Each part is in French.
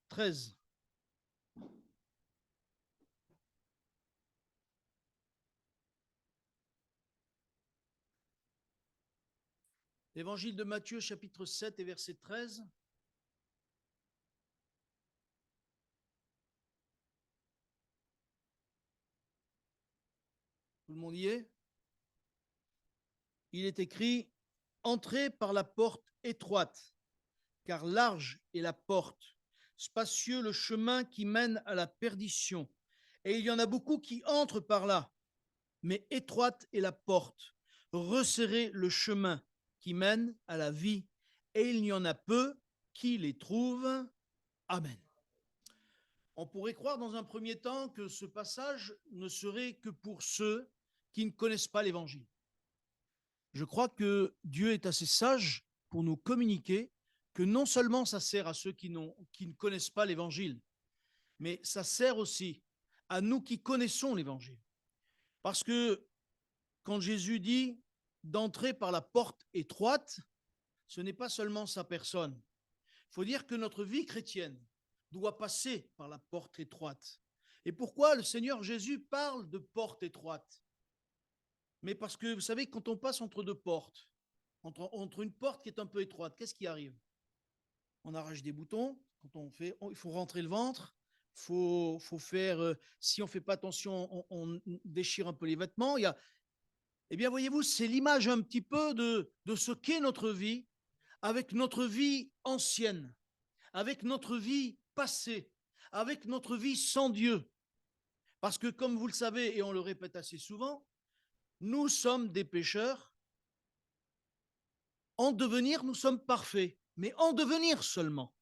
13. Évangile de Matthieu, chapitre 7 et verset 13. Tout le monde y est? Il est écrit « Entrez par la porte étroite, car large est la porte, spacieux le chemin qui mène à la perdition, et il y en a beaucoup qui entrent par là. Mais étroite est la porte, resserrez le chemin qui mène à la vie, et il y en a peu qui les trouvent. Amen. » On pourrait croire dans un premier temps que ce passage ne serait que pour ceux qui ne connaissent pas l'Évangile. Je crois que Dieu est assez sage pour nous communiquer que non seulement ça sert à ceux qui ne connaissent pas l'Évangile, mais ça sert aussi à nous qui connaissons l'Évangile. Parce que quand Jésus dit d'entrer par la porte étroite, ce n'est pas seulement sa personne. Il faut dire que notre vie chrétienne doit passer par la porte étroite. Et pourquoi le Seigneur Jésus parle de porte étroite? Mais parce que, vous savez, quand on passe entre deux portes, entre une porte qui est un peu étroite, qu'est-ce qui arrive? On arrache des boutons, il faut rentrer le ventre, faut faire, si on ne fait pas attention, on déchire un peu les vêtements. Eh bien, voyez-vous, c'est l'image un petit peu de ce qu'est notre vie, avec notre vie ancienne, avec notre vie passée, avec notre vie sans Dieu. Parce que, comme vous le savez, et on le répète assez souvent, nous sommes des pécheurs. En devenir, nous sommes parfaits, mais en devenir seulement.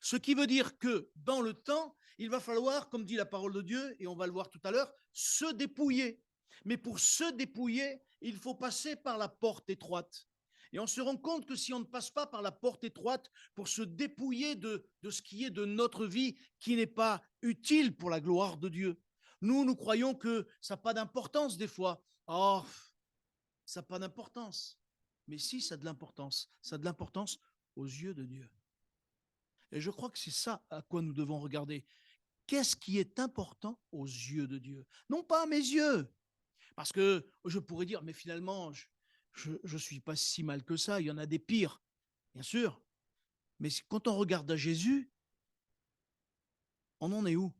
Ce qui veut dire que dans le temps, il va falloir, comme dit la parole de Dieu, et on va le voir tout à l'heure, se dépouiller. Mais pour se dépouiller, il faut passer par la porte étroite. Et on se rend compte que si on ne passe pas par la porte étroite pour se dépouiller de ce qui est de notre vie, qui n'est pas utile pour la gloire de Dieu, nous croyons que ça n'a pas d'importance des fois. Oh, ça n'a pas d'importance. Mais si, ça a de l'importance. Ça a de l'importance aux yeux de Dieu. Et je crois que c'est ça à quoi nous devons regarder. Qu'est-ce qui est important aux yeux de Dieu? Non pas à mes yeux. Parce que je pourrais dire, mais finalement, je ne suis pas si mal que ça. Il y en a des pires, bien sûr. Mais quand on regarde à Jésus, on en est où?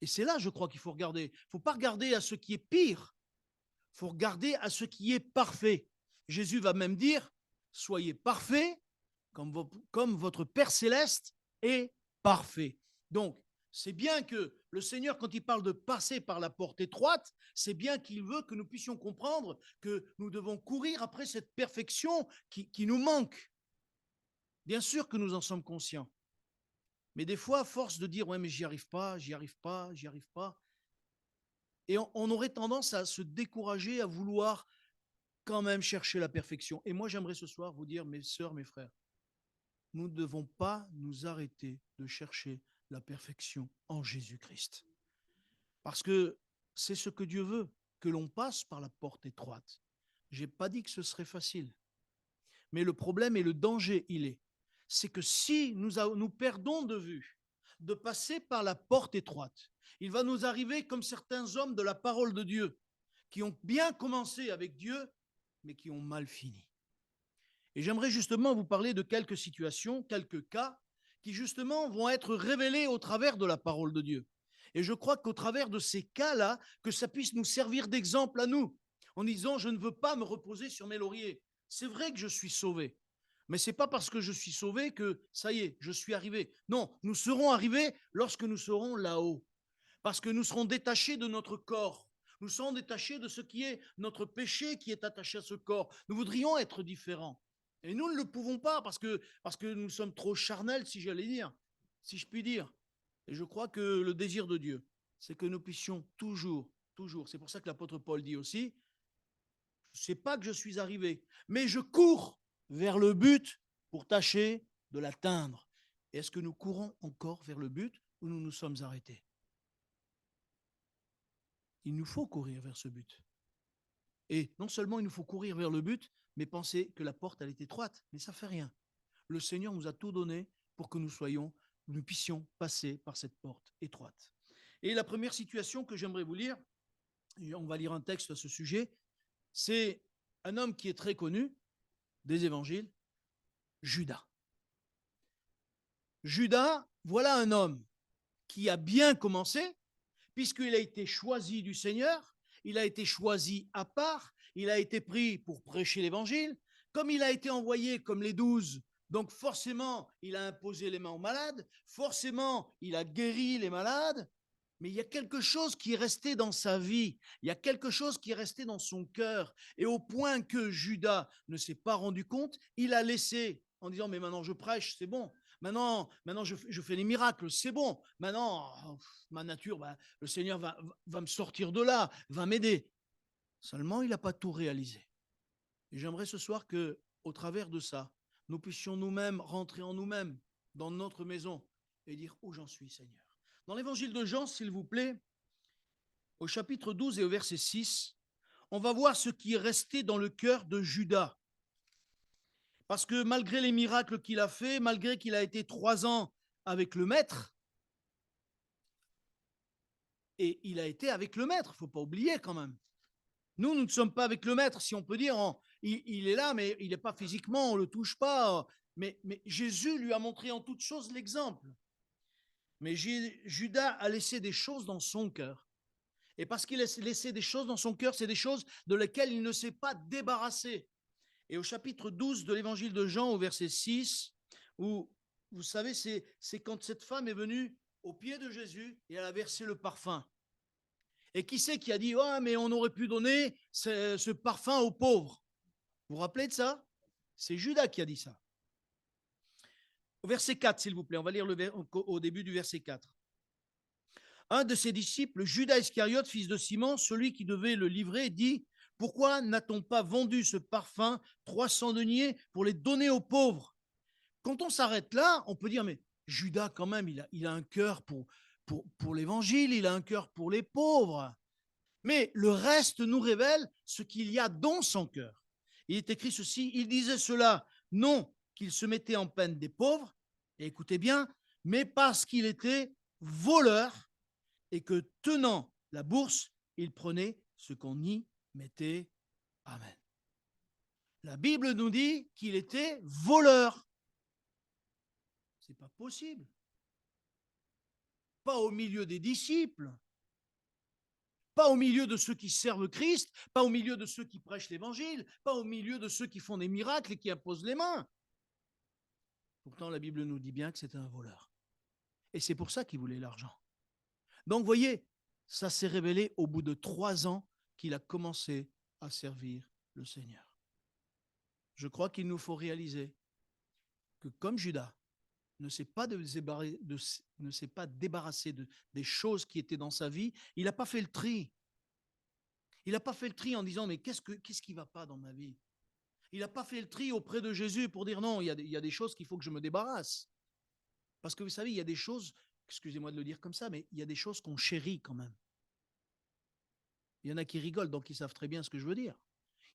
Et c'est là, je crois, qu'il faut regarder. Il ne faut pas regarder à ce qui est pire. Il faut regarder à ce qui est parfait. Jésus va même dire, soyez parfaits comme votre Père céleste est parfait. Donc, c'est bien que le Seigneur, quand il parle de passer par la porte étroite, c'est bien qu'il veut que nous puissions comprendre que nous devons courir après cette perfection qui nous manque. Bien sûr que nous en sommes conscients. Mais des fois, à force de dire, ouais, mais j'y arrive pas, j'y arrive pas, j'y arrive pas, et on aurait tendance à se décourager, à vouloir quand même chercher la perfection. Et moi, j'aimerais ce soir vous dire, mes sœurs, mes frères, nous ne devons pas nous arrêter de chercher la perfection en Jésus-Christ. Parce que c'est ce que Dieu veut, que l'on passe par la porte étroite. Je n'ai pas dit que ce serait facile. Mais le problème et le danger, c'est que si nous perdons de vue de passer par la porte étroite, il va nous arriver comme certains hommes de la parole de Dieu, qui ont bien commencé avec Dieu, mais qui ont mal fini. Et j'aimerais justement vous parler de quelques situations, quelques cas, qui justement vont être révélés au travers de la parole de Dieu. Et je crois qu'au travers de ces cas-là, que ça puisse nous servir d'exemple à nous, en disant, je ne veux pas me reposer sur mes lauriers. C'est vrai que je suis sauvé, mais ce n'est pas parce que je suis sauvé que ça y est, je suis arrivé. Non, nous serons arrivés lorsque nous serons là-haut, parce que nous serons détachés de notre corps. Nous serons détachés de ce qui est notre péché qui est attaché à ce corps. Nous voudrions être différents. Et nous ne le pouvons pas parce que nous sommes trop charnels, si j'allais dire, si je puis dire. Et je crois que le désir de Dieu, c'est que nous puissions toujours, c'est pour ça que l'apôtre Paul dit aussi, je ne sais pas que je suis arrivé, mais je cours vers le but pour tâcher de l'atteindre. Est-ce que nous courons encore vers le but ou nous nous sommes arrêtés? Il nous faut courir vers ce but. Et non seulement il nous faut courir vers le but, mais penser que la porte, elle est étroite. Mais ça ne fait rien. Le Seigneur nous a tout donné pour que nous soyons nous puissions passer par cette porte étroite. Et la première situation que j'aimerais vous lire, et on va lire un texte à ce sujet, c'est un homme qui est très connu des évangiles, Judas. Judas, voilà un homme qui a bien commencé, puisqu'il a été choisi du Seigneur, il a été choisi à part, il a été pris pour prêcher l'évangile, comme il a été envoyé comme les 12, donc forcément, il a imposé les mains aux malades, forcément, il a guéri les malades, mais il y a quelque chose qui est resté dans sa vie, il y a quelque chose qui est resté dans son cœur, et au point que Judas ne s'est pas rendu compte, il a laissé, en disant, mais maintenant je prêche, c'est bon, maintenant je fais les miracles, c'est bon, maintenant, ma nature, le Seigneur va me sortir de là, va m'aider. Seulement, il n'a pas tout réalisé. Et j'aimerais ce soir que, au travers de ça, nous puissions nous-mêmes rentrer en nous-mêmes, dans notre maison, et dire où j'en suis, Seigneur. Dans l'évangile de Jean, s'il vous plaît, au chapitre 12 et au verset 6, on va voir ce qui est resté dans le cœur de Judas. Parce que malgré les miracles qu'il a fait, malgré qu'il a été 3 ans avec le maître, et il a été avec le maître, il ne faut pas oublier quand même. Nous ne sommes pas avec le maître, si on peut dire, il est là, mais il n'est pas physiquement, on ne le touche pas. Mais Jésus lui a montré en toute chose l'exemple. Mais Judas a laissé des choses dans son cœur. Et parce qu'il a laissé des choses dans son cœur, c'est des choses de lesquelles il ne s'est pas débarrassé. Et au chapitre 12 de l'évangile de Jean, au verset 6, où, vous savez, c'est quand cette femme est venue au pied de Jésus et elle a versé le parfum. Et qui c'est qui a dit, oh, mais on aurait pu donner ce parfum aux pauvres? Vous vous rappelez de ça? C'est Judas qui a dit ça. Au verset 4, s'il vous plaît, on va lire au début du verset 4. Un de ses disciples, Judas Iscariote, fils de Simon, celui qui devait le livrer, dit, pourquoi n'a-t-on pas vendu ce parfum 300 deniers pour les donner aux pauvres? Quand on s'arrête là, on peut dire, mais Judas, quand même, il a un cœur pour l'évangile, il a un cœur pour les pauvres. Mais le reste nous révèle ce qu'il y a dans son cœur. Il est écrit ceci, il disait cela, non qu'il se mettait en peine des pauvres, et écoutez bien, mais parce qu'il était voleur et que tenant la bourse, il prenait ce qu'on y mettait. Amen. La Bible nous dit qu'il était voleur. C'est pas possible. Pas au milieu des disciples, pas au milieu de ceux qui servent Christ, pas au milieu de ceux qui prêchent l'évangile, pas au milieu de ceux qui font des miracles et qui imposent les mains. Pourtant, la Bible nous dit bien que c'était un voleur. Et c'est pour ça qu'il voulait l'argent. Donc, vous voyez, ça s'est révélé au bout de 3 ans qu'il a commencé à servir le Seigneur. Je crois qu'il nous faut réaliser que comme Judas ne s'est pas débarrassé des choses qui étaient dans sa vie, il n'a pas fait le tri. Il n'a pas fait le tri en disant, mais qu'est-ce qui ne va pas dans ma vie? Il n'a pas fait le tri auprès de Jésus pour dire, non, il y a des choses qu'il faut que je me débarrasse. Parce que vous savez, il y a des choses, excusez-moi de le dire comme ça, mais il y a des choses qu'on chérit quand même. Il y en a qui rigolent, donc ils savent très bien ce que je veux dire.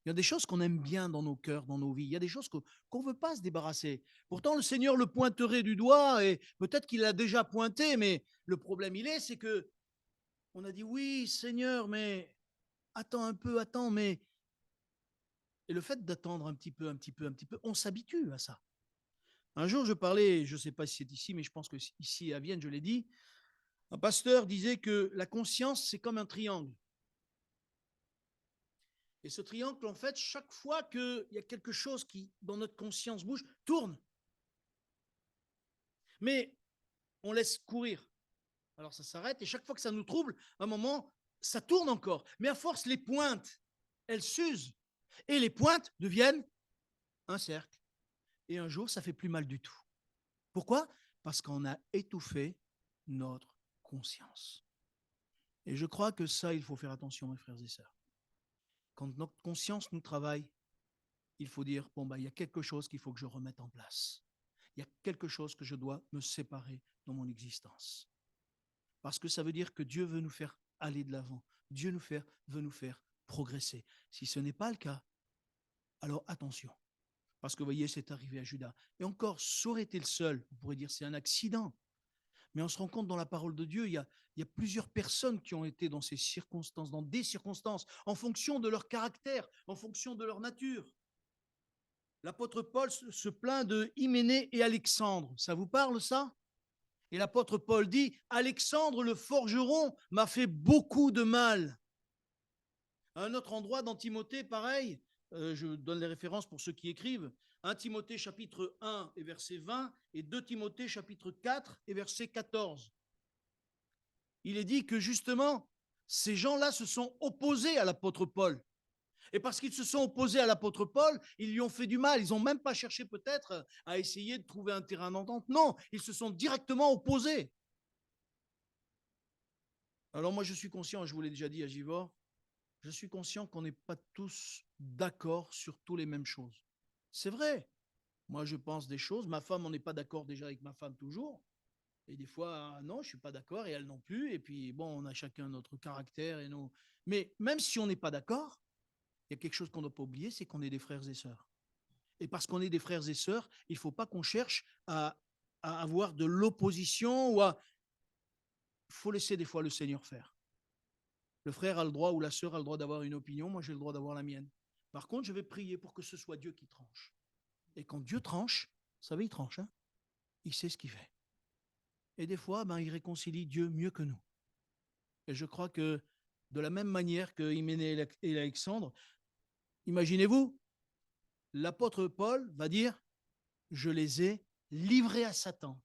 Il y a des choses qu'on aime bien dans nos cœurs, dans nos vies. Il y a des choses qu'on ne veut pas se débarrasser. Pourtant, le Seigneur le pointerait du doigt et peut-être qu'il l'a déjà pointé, mais le problème, c'est que on a dit, oui, Seigneur, mais attends un peu, attends, mais... Et le fait d'attendre un petit peu, on s'habitue à ça. Un jour, je parlais, je ne sais pas si c'est ici, mais je pense que ici à Vienne, je l'ai dit, un pasteur disait que la conscience, c'est comme un triangle. Et ce triangle, en fait, chaque fois qu'il y a quelque chose qui, dans notre conscience, bouge, tourne. Mais on laisse courir. Alors ça s'arrête et chaque fois que ça nous trouble, à un moment, ça tourne encore. Mais à force, les pointes, elles s'usent. Et les pointes deviennent un cercle. Et un jour, ça fait plus mal du tout. Pourquoi? Parce qu'on a étouffé notre conscience. Et je crois que ça, il faut faire attention, mes frères et sœurs. Quand notre conscience nous travaille, il faut dire, bon, il y a quelque chose qu'il faut que je remette en place. Il y a quelque chose que je dois me séparer dans mon existence. Parce que ça veut dire que Dieu veut nous faire aller de l'avant. Dieu veut nous faire progresser. Si ce n'est pas le cas, alors attention. Parce que vous voyez, c'est arrivé à Judas. Et encore, ça aurait été le seul. On pourrait dire c'est un accident. Mais on se rend compte dans la parole de Dieu, il y a plusieurs personnes qui ont été dans ces circonstances, dans des circonstances, en fonction de leur caractère, en fonction de leur nature. L'apôtre Paul se plaint de Hyménée et Alexandre. Ça vous parle, ça? Et l'apôtre Paul dit, Alexandre le forgeron m'a fait beaucoup de mal. À un autre endroit dans Timothée, pareil, je donne les références pour ceux qui écrivent, 1 Timothée chapitre 1 et verset 20 et 2 Timothée chapitre 4 et verset 14. Il est dit que justement, ces gens-là se sont opposés à l'apôtre Paul. Et parce qu'ils se sont opposés à l'apôtre Paul, ils lui ont fait du mal. Ils n'ont même pas cherché peut-être à essayer de trouver un terrain d'entente. Non, ils se sont directement opposés. Alors moi, je suis conscient, je vous l'ai déjà dit à Givor, je suis conscient qu'on n'est pas tous d'accord sur toutes les mêmes choses. C'est vrai. Moi, je pense des choses. Ma femme, on n'est pas d'accord déjà avec ma femme toujours. Et des fois, non, je ne suis pas d'accord et elle non plus. Et puis, bon, on a chacun notre caractère et nos... Mais même si on n'est pas d'accord, il y a quelque chose qu'on ne doit pas oublier, c'est qu'on est des frères et sœurs. Et parce qu'on est des frères et sœurs, il ne faut pas qu'on cherche à avoir de l'opposition ou à... Il faut laisser des fois le Seigneur faire. Le frère a le droit ou la sœur a le droit d'avoir une opinion, moi j'ai le droit d'avoir la mienne. Par contre, je vais prier pour que ce soit Dieu qui tranche. Et quand Dieu tranche, vous savez, il tranche, hein, il sait ce qu'il fait. Et des fois, il réconcilie Dieu mieux que nous. Et je crois que de la même manière que Hyménée et Alexandre, imaginez-vous, l'apôtre Paul va dire, je les ai livrés à Satan.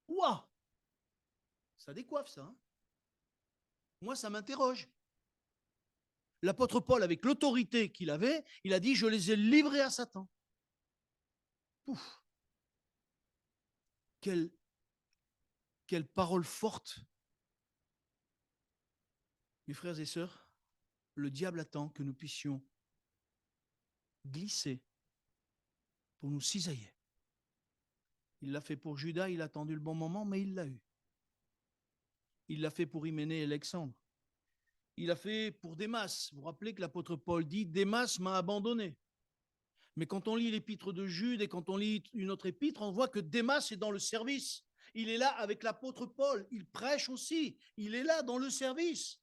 Waouh! Ça décoiffe ça. Hein. Moi, ça m'interroge. L'apôtre Paul, avec l'autorité qu'il avait, il a dit, je les ai livrés à Satan. Pouf! Quelle parole forte. Mes frères et sœurs, le diable attend que nous puissions glisser pour nous cisailler. Il l'a fait pour Judas, il a attendu le bon moment, mais il l'a eu. Il l'a fait pour Hyménée et Alexandre. Il l'a fait pour Démas. Vous vous rappelez que l'apôtre Paul dit, Démas m'a abandonné. Mais quand on lit l'épître de Jude et quand on lit une autre épître, on voit que Démas est dans le service. Il est là avec l'apôtre Paul. Il prêche aussi. Il est là dans le service.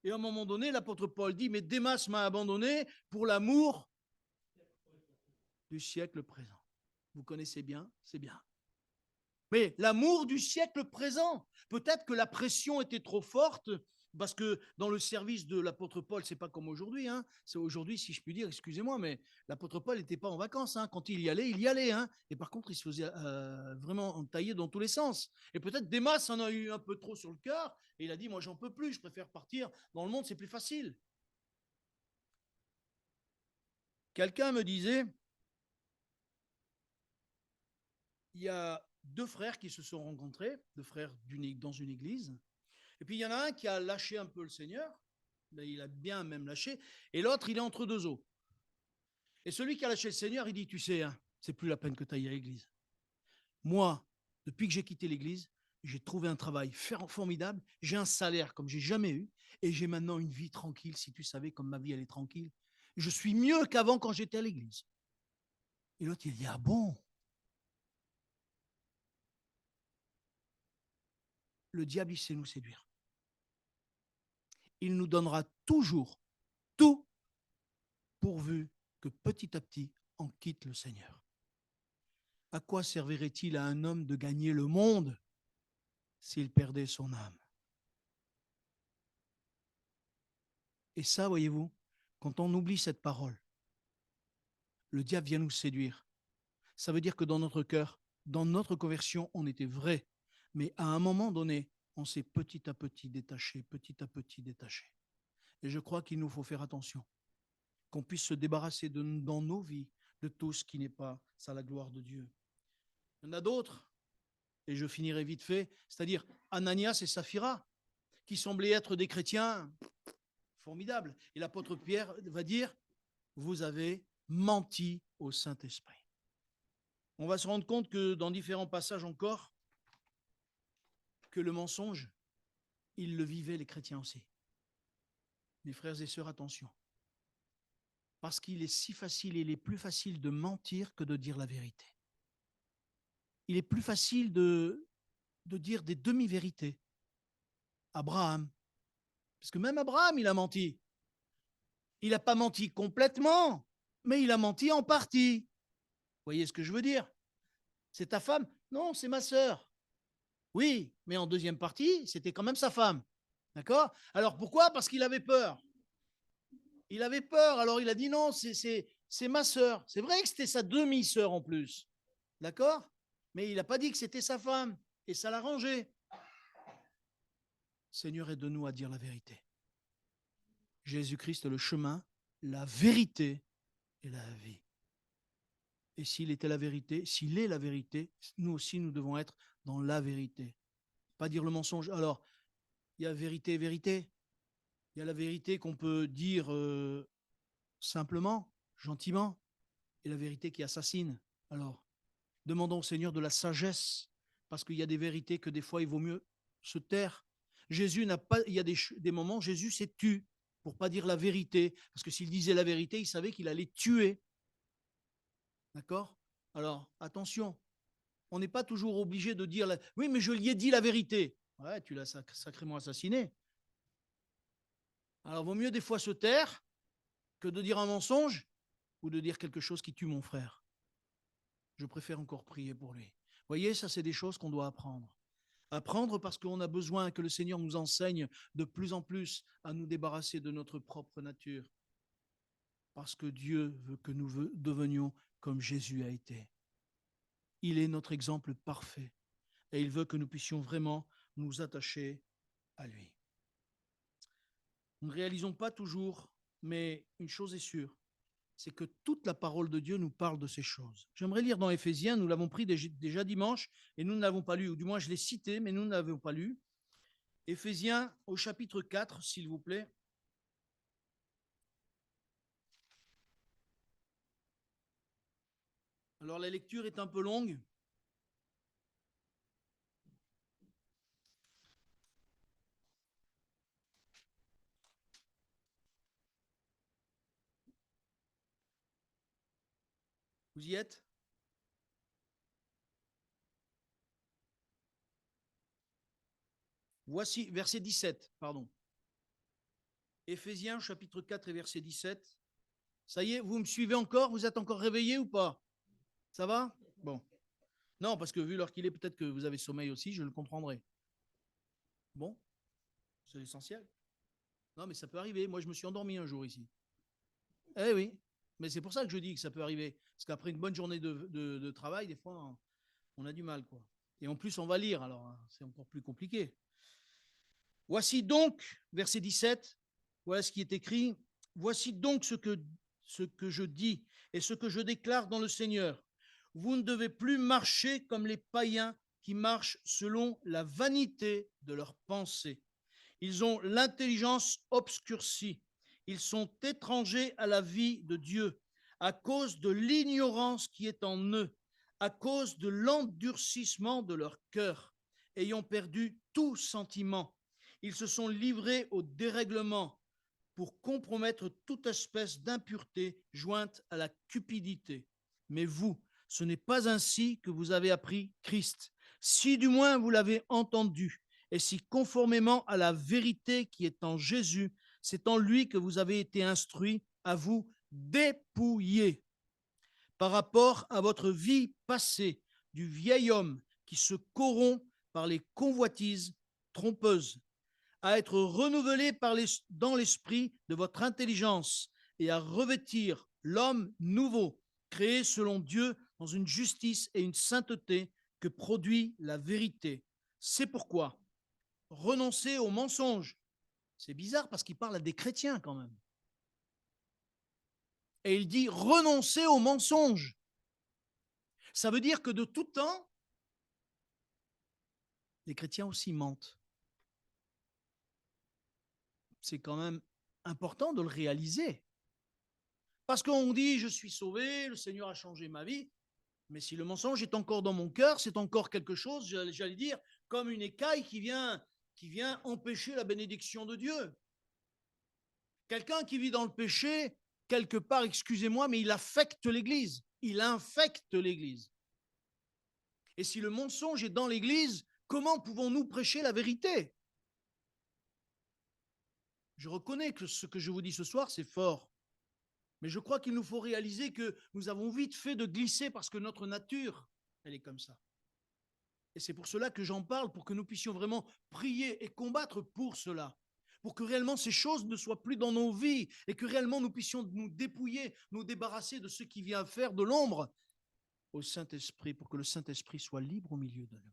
Et à un moment donné, l'apôtre Paul dit, mais Démas m'a abandonné pour l'amour du siècle présent. Vous connaissez bien, c'est bien. Mais l'amour du siècle présent, peut-être que la pression était trop forte, parce que dans le service de l'apôtre Paul, c'est pas comme aujourd'hui. Hein. C'est aujourd'hui, si je puis dire, excusez-moi, mais l'apôtre Paul n'était pas en vacances. Hein. Quand il y allait, il y allait. Hein. Et par contre, il se faisait vraiment entailler dans tous les sens. Et peut-être Démas en a eu un peu trop sur le cœur, et il a dit, moi, j'en peux plus, je préfère partir dans le monde, c'est plus facile. Quelqu'un me disait, il y a deux frères qui se sont rencontrés, deux frères dans une église. Et puis il y en a un qui a lâché un peu le Seigneur, il a bien même lâché, et l'autre, il est entre deux eaux. Et celui qui a lâché le Seigneur, il dit, tu sais, hein, c'est plus la peine que tu ailles à l'église. Moi, depuis que j'ai quitté l'église, j'ai trouvé un travail formidable, j'ai un salaire comme j'ai jamais eu, et j'ai maintenant une vie tranquille, si tu savais comme ma vie, elle est tranquille. Je suis mieux qu'avant quand j'étais à l'église. Et l'autre, il dit, ah bon? Le diable, il sait nous séduire. Il nous donnera toujours tout pourvu que petit à petit, on quitte le Seigneur. À quoi servirait-il à un homme de gagner le monde s'il perdait son âme? Et ça, voyez-vous, quand on oublie cette parole, le diable vient nous séduire. Ça veut dire que dans notre cœur, dans notre conversion, on était vrai. Mais à un moment donné, on s'est petit à petit détaché, petit à petit détaché. Et je crois qu'il nous faut faire attention, qu'on puisse se débarrasser dans nos vies de tout ce qui n'est pas à la gloire de Dieu. Il y en a d'autres, et je finirai vite fait, c'est-à-dire Ananias et Saphira, qui semblaient être des chrétiens formidables. Et l'apôtre Pierre va dire, vous avez menti au Saint-Esprit. On va se rendre compte que dans différents passages encore, que le mensonge, ils le vivaient les chrétiens aussi. Mes frères et sœurs, attention. Parce qu'il est si facile, il est plus facile de mentir que de dire la vérité. Il est plus facile de de dire des demi-vérités. Abraham. Parce que même Abraham, il a menti. Il n'a pas menti complètement, mais il a menti en partie. Vous voyez ce que je veux dire? C'est ta femme? Non, c'est ma sœur. Oui, mais en deuxième partie, c'était quand même sa femme. D'accord? Alors pourquoi? Parce qu'il avait peur. Il avait peur, alors il a dit non, c'est ma sœur. C'est vrai que c'était sa demi-sœur en plus. D'accord? Mais il n'a pas dit que c'était sa femme. Et ça l'a rangé. Seigneur, aide-nous à dire la vérité. Jésus-Christ est le chemin, la vérité et la vie. Et s'il était la vérité, s'il est la vérité, nous aussi, nous devons être dans la vérité. Pas dire le mensonge. Alors, il y a vérité et vérité. Il y a la vérité qu'on peut dire simplement, gentiment, et la vérité qui assassine. Alors, demandons au Seigneur de la sagesse, parce qu'il y a des vérités que des fois, il vaut mieux se taire. Jésus n'a pas, il y a des moments, Jésus s'est tu pour pas dire la vérité, parce que s'il disait la vérité, il savait qu'il allait tuer. D'accord? Alors, attention, on n'est pas toujours obligé de dire oui, mais je lui ai dit la vérité. Ouais, tu l'as sacrément assassiné. Alors, vaut mieux des fois se taire que de dire un mensonge ou de dire quelque chose qui tue mon frère. Je préfère encore prier pour lui. Vous voyez, ça, c'est des choses qu'on doit apprendre. Apprendre parce qu'on a besoin que le Seigneur nous enseigne de plus en plus à nous débarrasser de notre propre nature. Parce que Dieu veut que nous devenions comme Jésus a été. Il est notre exemple parfait et il veut que nous puissions vraiment nous attacher à lui. Nous ne réalisons pas toujours, mais une chose est sûre, c'est que toute la parole de Dieu nous parle de ces choses. J'aimerais lire dans Éphésiens, nous l'avons pris déjà dimanche et nous ne l'avons pas lu, ou du moins je l'ai cité, mais nous ne l'avons pas lu. Éphésiens au chapitre 4, s'il vous plaît. Alors la lecture est un peu longue. Vous y êtes? Voici, verset 17, pardon. Éphésiens, chapitre 4 et verset 17. Ça y est, vous me suivez encore? Vous êtes encore réveillés ou pas? Ça va? Bon. Non, parce que vu l'heure qu'il est, peut-être que vous avez sommeil aussi, je le comprendrai. Bon, c'est l'essentiel. Non, mais ça peut arriver. Moi, je me suis endormi un jour ici. Eh oui, mais c'est pour ça que je dis que ça peut arriver. Parce qu'après une bonne journée de travail, des fois, on a du mal, quoi. Et en plus, on va lire, alors c'est encore plus compliqué. Voici donc, verset 17, voilà ce qui est écrit. Voici donc ce que je dis et ce que je déclare dans le Seigneur. Vous ne devez plus marcher comme les païens qui marchent selon la vanité de leurs pensées. Ils ont l'intelligence obscurcie. Ils sont étrangers à la vie de Dieu à cause de l'ignorance qui est en eux, à cause de l'endurcissement de leur cœur, ayant perdu tout sentiment. Ils se sont livrés au dérèglement pour compromettre toute espèce d'impureté jointe à la cupidité. Mais vous, ce n'est pas ainsi que vous avez appris Christ, si du moins vous l'avez entendu, et si conformément à la vérité qui est en Jésus, c'est en lui que vous avez été instruits à vous dépouiller par rapport à votre vie passée du vieil homme qui se corrompt par les convoitises trompeuses, à être renouvelé dans l'esprit de votre intelligence et à revêtir l'homme nouveau, créé selon Dieu dans une justice et une sainteté que produit la vérité. C'est pourquoi renoncez aux mensonges. C'est bizarre parce qu'il parle à des chrétiens quand même. Et il dit renoncez aux mensonges. Ça veut dire que de tout temps, les chrétiens aussi mentent. C'est quand même important de le réaliser. Parce qu'on dit je suis sauvé, le Seigneur a changé ma vie, mais si le mensonge est encore dans mon cœur, c'est encore quelque chose, j'allais dire, comme une écaille qui vient empêcher la bénédiction de Dieu. Quelqu'un qui vit dans le péché, quelque part, excusez-moi, mais il affecte l'Église. Il infecte l'Église. Et si le mensonge est dans l'Église, Comment pouvons-nous prêcher la vérité? Je reconnais que ce que je vous dis ce soir, c'est fort. Mais je crois qu'il nous faut réaliser que nous avons vite fait de glisser parce que notre nature, elle est comme ça. Et c'est pour cela que j'en parle, pour que nous puissions vraiment prier et combattre pour cela. Pour que réellement ces choses ne soient plus dans nos vies et que réellement nous puissions nous dépouiller, nous débarrasser de ce qui vient faire de l'ombre au Saint-Esprit, pour que le Saint-Esprit soit libre au milieu de nous.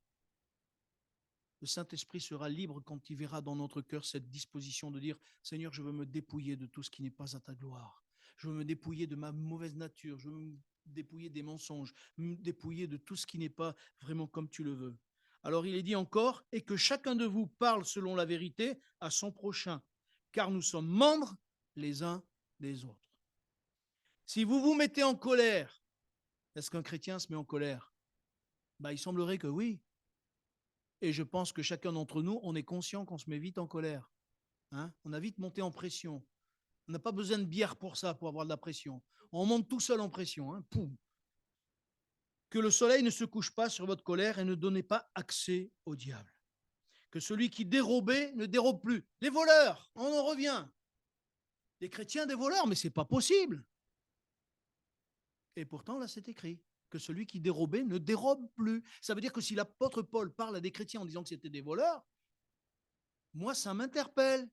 Le Saint-Esprit sera libre quand il verra dans notre cœur cette disposition de dire « Seigneur, je veux me dépouiller de tout ce qui n'est pas à ta gloire. Je veux me dépouiller de ma mauvaise nature. Je veux me dépouiller des mensonges, me dépouiller de tout ce qui n'est pas vraiment comme tu le veux. » Alors il est dit encore « Et que chacun de vous parle selon la vérité à son prochain, car nous sommes membres les uns des autres. » Si vous vous mettez en colère, est-ce qu'un chrétien se met en colère? Il semblerait que oui. Et je pense que chacun d'entre nous, on est conscient qu'on se met vite en colère. Hein, on a vite monté en pression. On n'a pas besoin de bière pour ça, pour avoir de la pression. On monte tout seul en pression. Hein, poum. Que le soleil ne se couche pas sur votre colère et ne donnez pas accès au diable. Que celui qui dérobait ne dérobe plus. Les voleurs, on en revient. Les chrétiens des voleurs, mais ce n'est pas possible. Et pourtant, là, c'est écrit que celui qui dérobait ne dérobe plus. Ça veut dire que si l'apôtre Paul parle à des chrétiens en disant que c'était des voleurs, moi, ça m'interpelle.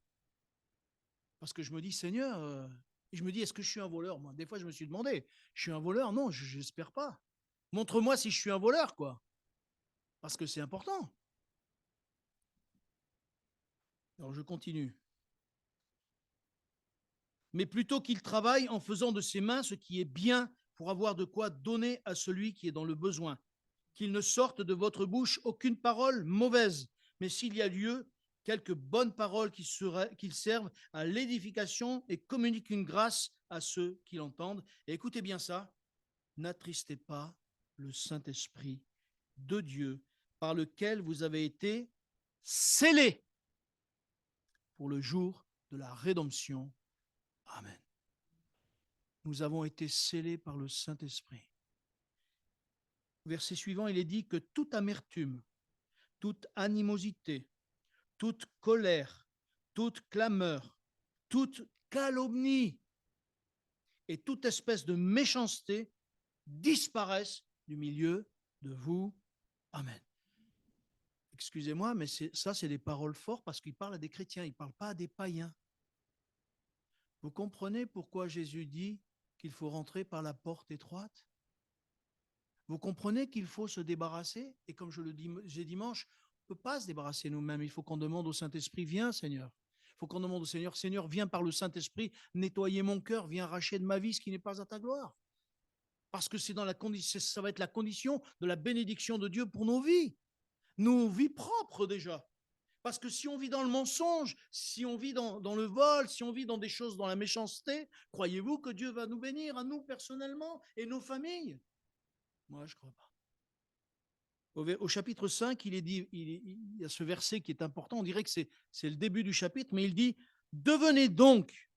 Parce que je me dis, Seigneur, et je me dis, est-ce que je suis un voleur? Moi, des fois, je me suis demandé, je suis un voleur? Non, je n'espère pas. Montre-moi si je suis un voleur, quoi. Parce que c'est important. Alors, je continue. Mais plutôt qu'il travaille en faisant de ses mains ce qui est bien pour avoir de quoi donner à celui qui est dans le besoin. Qu'il ne sorte de votre bouche aucune parole mauvaise, mais s'il y a lieu, quelques bonnes paroles qui servent à l'édification et communiquent une grâce à ceux qui l'entendent. Et écoutez bien ça, n'attristez pas le Saint-Esprit de Dieu par lequel vous avez été scellés pour le jour de la rédemption. Amen. Nous avons été scellés par le Saint-Esprit. Verset suivant, il est dit que toute amertume, toute animosité, toute colère, toute clameur, toute calomnie et toute espèce de méchanceté disparaissent du milieu de vous. Amen. Excusez-moi, mais ça, c'est des paroles fortes parce qu'il parle à des chrétiens, il ne parle pas à des païens. Vous comprenez pourquoi Jésus dit qu'il faut rentrer par la porte étroite? Vous comprenez qu'il faut se débarrasser? Et comme je le disais dimanche, on ne peut pas se débarrasser nous-mêmes. Il faut qu'on demande au Saint-Esprit, viens Seigneur. Il faut qu'on demande au Seigneur, Seigneur, viens par le Saint-Esprit, nettoyer mon cœur, viens arracher de ma vie ce qui n'est pas à ta gloire. Parce que c'est dans la condition, ça va être la condition de la bénédiction de Dieu pour nos vies propres déjà. Parce que si on vit dans le mensonge, si on vit dans le vol, si on vit dans des choses, dans la méchanceté, croyez-vous que Dieu va nous bénir, à nous personnellement et nos familles? Moi, je ne crois pas. Au chapitre 5, il y a ce verset qui est important, on dirait que c'est le début du chapitre, mais il dit « Devenez donc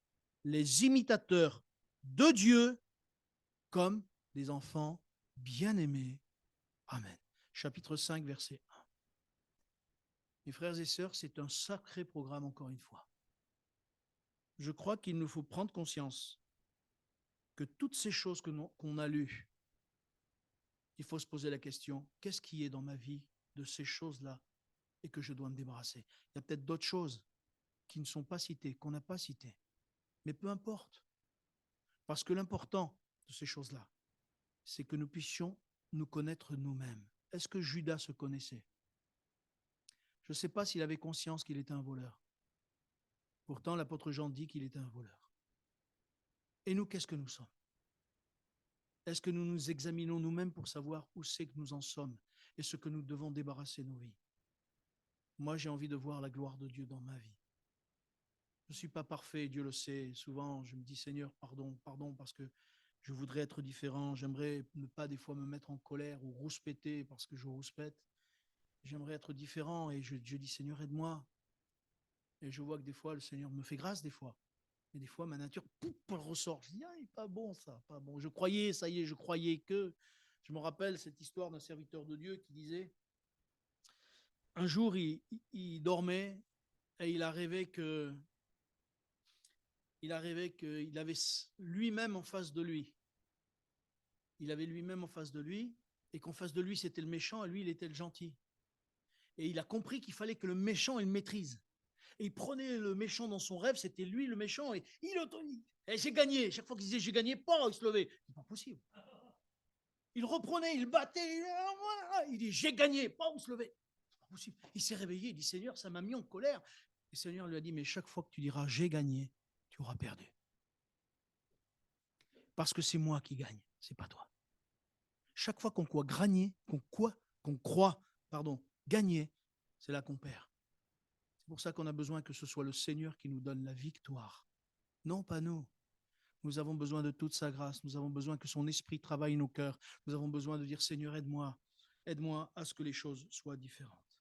les imitateurs de Dieu comme des enfants bien-aimés. » Amen. Chapitre 5, verset 1. Mes frères et sœurs, c'est un sacré programme encore une fois. Je crois qu'il nous faut prendre conscience que toutes ces choses qu'on a lues, il faut se poser la question, qu'est-ce qui est dans ma vie de ces choses-là et que je dois me débarrasser? Il y a peut-être d'autres choses qui ne sont pas citées, qu'on n'a pas citées. Mais peu importe. Parce que l'important de ces choses-là, c'est que nous puissions nous connaître nous-mêmes. Est-ce que Judas se connaissait? Je ne sais pas s'il avait conscience qu'il était un voleur. Pourtant, l'apôtre Jean dit qu'il était un voleur. Et nous, qu'est-ce que nous sommes? Est-ce que nous nous examinons nous-mêmes pour savoir où c'est que nous en sommes et ce que nous devons débarrasser nos vies? Moi, j'ai envie de voir la gloire de Dieu dans ma vie. Je ne suis pas parfait, Dieu le sait. Souvent, je me dis, Seigneur, pardon, pardon, parce que je voudrais être différent. J'aimerais ne pas des fois me mettre en colère ou rouspéter parce que je rouspète. J'aimerais être différent et je dis, Seigneur, aide-moi. Et je vois que des fois, le Seigneur me fait grâce des fois. Et des fois, ma nature, pouf, elle ressort. Je dis, ah, il n'est pas bon ça, pas bon. Je croyais, ça y est, je croyais que. Je me rappelle cette histoire d'un serviteur de Dieu qui disait, un jour, il dormait et il a rêvé qu'il avait lui-même en face de lui. Il avait lui-même en face de lui et qu'en face de lui, c'était le méchant et lui, il était le gentil. Et il a compris qu'il fallait que le méchant ait le maîtrise. Et il prenait le méchant dans son rêve, c'était lui le méchant, et il autorise. Et j'ai gagné. Chaque fois qu'il disait j'ai gagné, pas, il se levait. C'est pas possible. Il reprenait, il battait, il dit j'ai gagné, pas, il se levait. C'est pas possible. Il s'est réveillé, il dit Seigneur, ça m'a mis en colère. Et le Seigneur lui a dit mais chaque fois que tu diras j'ai gagné, tu auras perdu. Parce que c'est moi qui gagne, c'est pas toi. Chaque fois qu'on croit gagner, gagner, c'est là qu'on perd. C'est pour ça qu'on a besoin que ce soit le Seigneur qui nous donne la victoire. Non, pas nous. Nous avons besoin de toute sa grâce. Nous avons besoin que son esprit travaille nos cœurs. Nous avons besoin de dire Seigneur, aide-moi. Aide-moi à ce que les choses soient différentes.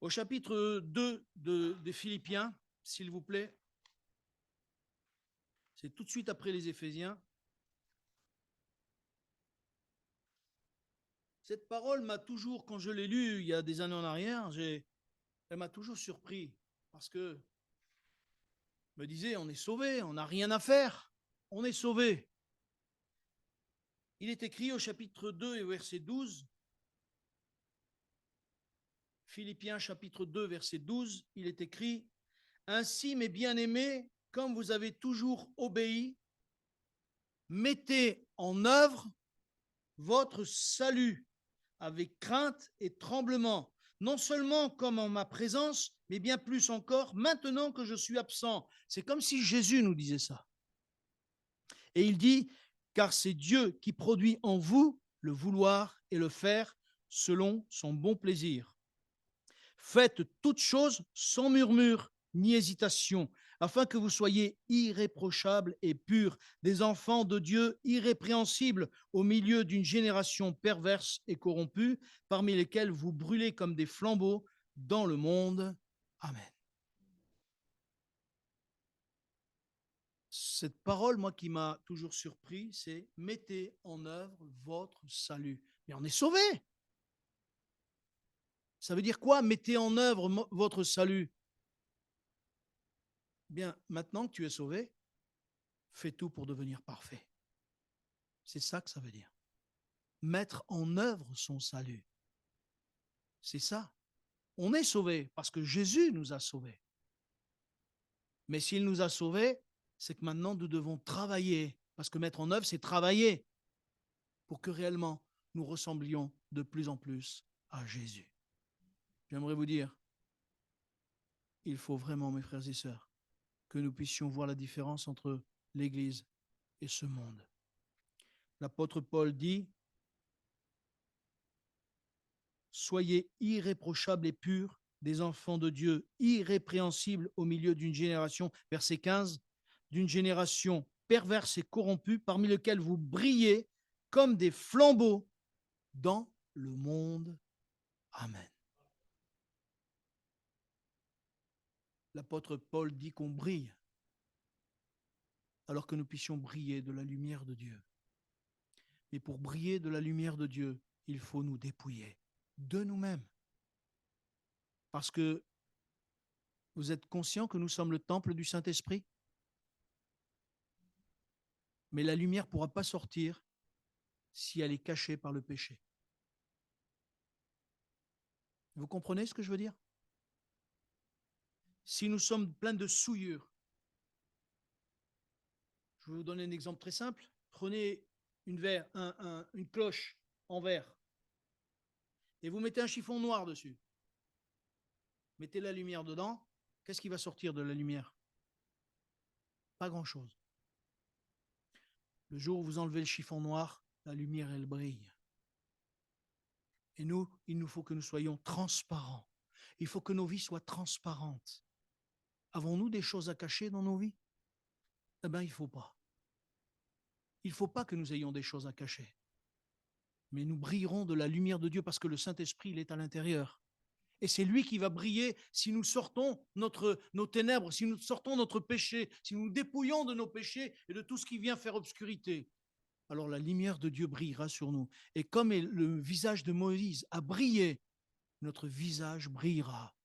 Au chapitre 2 des Philippiens, s'il vous plaît, c'est tout de suite après les Éphésiens. Cette parole m'a toujours, quand je l'ai lue il y a des années en arrière, elle m'a toujours surpris parce que je me disais, on est sauvé, on n'a rien à faire, on est sauvé. Il est écrit au chapitre 2 et verset 12, Philippiens chapitre 2 verset 12, il est écrit « Ainsi, mes bien-aimés, comme vous avez toujours obéi, mettez en œuvre votre salut avec crainte et tremblement, non seulement comme en ma présence, mais bien plus encore maintenant que je suis absent. » C'est comme si Jésus nous disait ça. Et il dit « Car c'est Dieu qui produit en vous le vouloir et le faire selon son bon plaisir. » Faites toutes choses sans murmure ni hésitation, afin que vous soyez irréprochables et purs, des enfants de Dieu irrépréhensibles au milieu d'une génération perverse et corrompue, parmi lesquels vous brûlez comme des flambeaux dans le monde. Amen. Cette parole, moi, qui m'a toujours surpris, c'est « Mettez en œuvre votre salut ». Mais on est sauvé. Ça veut dire quoi, mettez en œuvre votre salut? Bien, maintenant que tu es sauvé, fais tout pour devenir parfait. C'est ça que ça veut dire. Mettre en œuvre son salut. C'est ça. On est sauvé parce que Jésus nous a sauvés. Mais s'il nous a sauvés, c'est que maintenant nous devons travailler. Parce que mettre en œuvre, c'est travailler pour que réellement nous ressemblions de plus en plus à Jésus. J'aimerais vous dire, il faut vraiment, mes frères et sœurs, que nous puissions voir la différence entre l'Église et ce monde. L'apôtre Paul dit, soyez irréprochables et purs, des enfants de Dieu, irrépréhensibles au milieu d'une génération, verset 15, d'une génération perverse et corrompue, parmi lesquelles vous brillez comme des flambeaux dans le monde. Amen. L'apôtre Paul dit qu'on brille, alors que nous puissions briller de la lumière de Dieu. Mais pour briller de la lumière de Dieu, il faut nous dépouiller de nous-mêmes. Parce que vous êtes conscients que nous sommes le temple du Saint-Esprit? Mais la lumière ne pourra pas sortir si elle est cachée par le péché. Vous comprenez ce que je veux dire? Si nous sommes pleins de souillures, je vais vous donner un exemple très simple. Prenez une cloche en verre et vous mettez un chiffon noir dessus. Mettez la lumière dedans. Qu'est-ce qui va sortir de la lumière? Pas grand-chose. Le jour où vous enlevez le chiffon noir, la lumière, elle brille. Et nous, il nous faut que nous soyons transparents. Il faut que nos vies soient transparentes. Avons-nous des choses à cacher dans nos vies? Eh bien, il ne faut pas. Il ne faut pas que nous ayons des choses à cacher. Mais nous brillerons de la lumière de Dieu parce que le Saint-Esprit, il est à l'intérieur. Et c'est lui qui va briller si nous sortons nos ténèbres, si nous sortons notre péché, si nous nous dépouillons de nos péchés et de tout ce qui vient faire obscurité. Alors la lumière de Dieu brillera sur nous. Et comme le visage de Moïse a brillé notre visage brillera.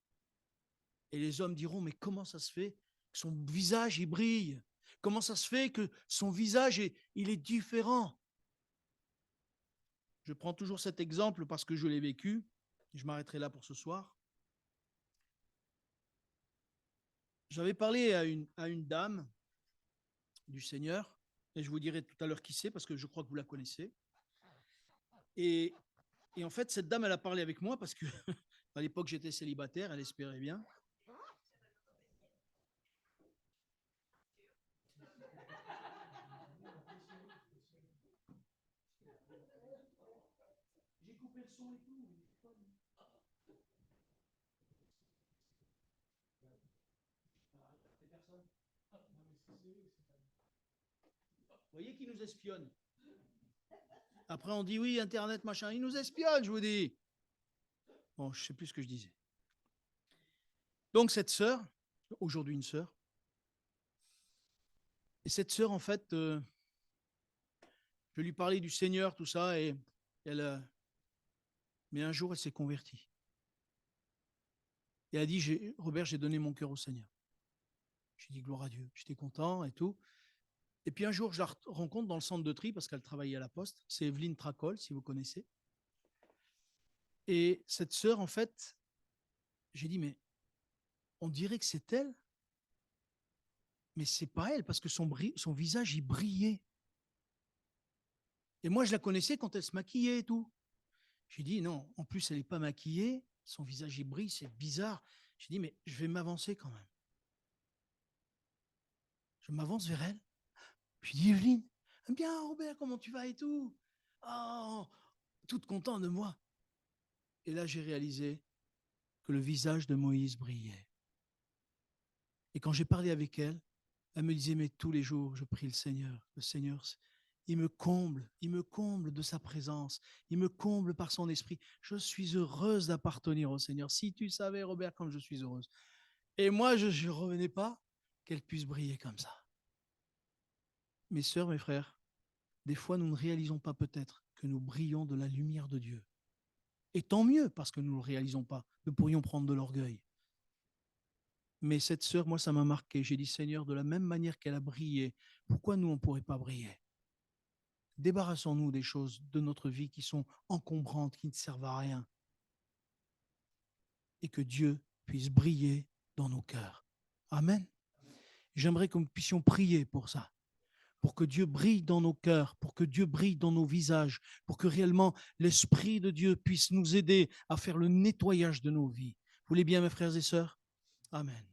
Et les hommes diront, mais comment ça se fait que son visage, il brille? Comment ça se fait que son visage, il est différent? Je prends toujours cet exemple parce que je l'ai vécu. Je m'arrêterai là pour ce soir. J'avais parlé à une dame du Seigneur, et je vous dirai tout à l'heure qui c'est, parce que je crois que vous la connaissez. Et en fait, cette dame, elle a parlé avec moi parce que à l'époque, j'étais célibataire, elle espérait bien. J'ai coupé le son et tout. Vous voyez qui nous espionne? Après, on dit oui, Internet, machin. Ils nous espionnent, je vous dis. Bon, je ne sais plus ce que je disais. Donc, cette sœur, aujourd'hui une sœur, et cette sœur, en fait, je lui parlais du Seigneur, tout ça, et elle, mais un jour, elle s'est convertie. Et elle a dit, Robert, j'ai donné mon cœur au Seigneur. J'ai dit, gloire à Dieu, j'étais content et tout. Et puis un jour, je la rencontre dans le centre de tri parce qu'elle travaillait à la poste. C'est Evelyne Tracol, si vous connaissez. Et cette sœur, en fait, j'ai dit, mais on dirait que c'est elle, mais c'est pas elle parce que son visage, il brillait. Et moi, je la connaissais quand elle se maquillait et tout. J'ai dit, non, en plus, elle n'est pas maquillée, son visage, il brille, c'est bizarre. J'ai dit, mais je vais m'avancer quand même. Je m'avance vers elle. Puis je dis, Evelyne, bien, Robert, comment tu vas et tout? Oh, toute contente de moi. Et là, j'ai réalisé que le visage de Moïse brillait. Et quand j'ai parlé avec elle, elle me disait, mais tous les jours, je prie le Seigneur. Le Seigneur, il me comble de sa présence, il me comble par son esprit. Je suis heureuse d'appartenir au Seigneur. Si tu savais, Robert, comme je suis heureuse. Et moi, je ne revenais pas qu'elle puisse briller comme ça. Mes sœurs, mes frères, des fois, nous ne réalisons pas peut-être que nous brillons de la lumière de Dieu. Et tant mieux, parce que nous ne le réalisons pas. Nous pourrions prendre de l'orgueil. Mais cette sœur, moi, ça m'a marqué. J'ai dit, Seigneur, de la même manière qu'elle a brillé, pourquoi nous, on ne pourrait pas briller? Débarrassons-nous des choses de notre vie qui sont encombrantes, qui ne servent à rien. Et que Dieu puisse briller dans nos cœurs. Amen. J'aimerais que nous puissions prier pour ça, pour que Dieu brille dans nos cœurs, pour que Dieu brille dans nos visages, pour que réellement l'Esprit de Dieu puisse nous aider à faire le nettoyage de nos vies. Vous voulez bien, mes frères et sœurs? Amen.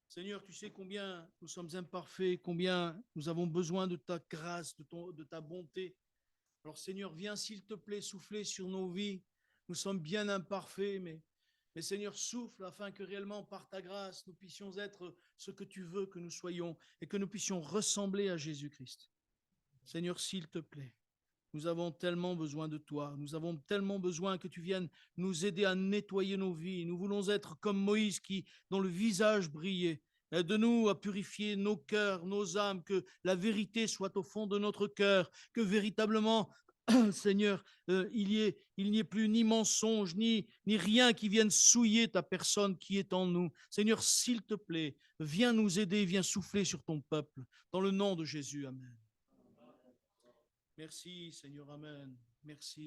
Seigneur, tu sais combien nous sommes imparfaits, combien nous avons besoin de ta grâce, de ta bonté. Alors Seigneur, viens s'il te plaît souffler sur nos vies. Nous sommes bien imparfaits, mais Seigneur, souffle afin que réellement par ta grâce, nous puissions être ce que tu veux que nous soyons et que nous puissions ressembler à Jésus-Christ. Seigneur, s'il te plaît, nous avons tellement besoin de toi. Nous avons tellement besoin que tu viennes nous aider à nettoyer nos vies. Nous voulons être comme Moïse dont le visage brillait. Aide-nous à purifier nos cœurs, nos âmes, que la vérité soit au fond de notre cœur, que véritablement, Seigneur, il n'y ait plus ni mensonge, ni rien qui vienne souiller ta personne qui est en nous. Seigneur, s'il te plaît, viens nous aider, viens souffler sur ton peuple. Dans le nom de Jésus, amen. Merci, Seigneur, amen. Merci.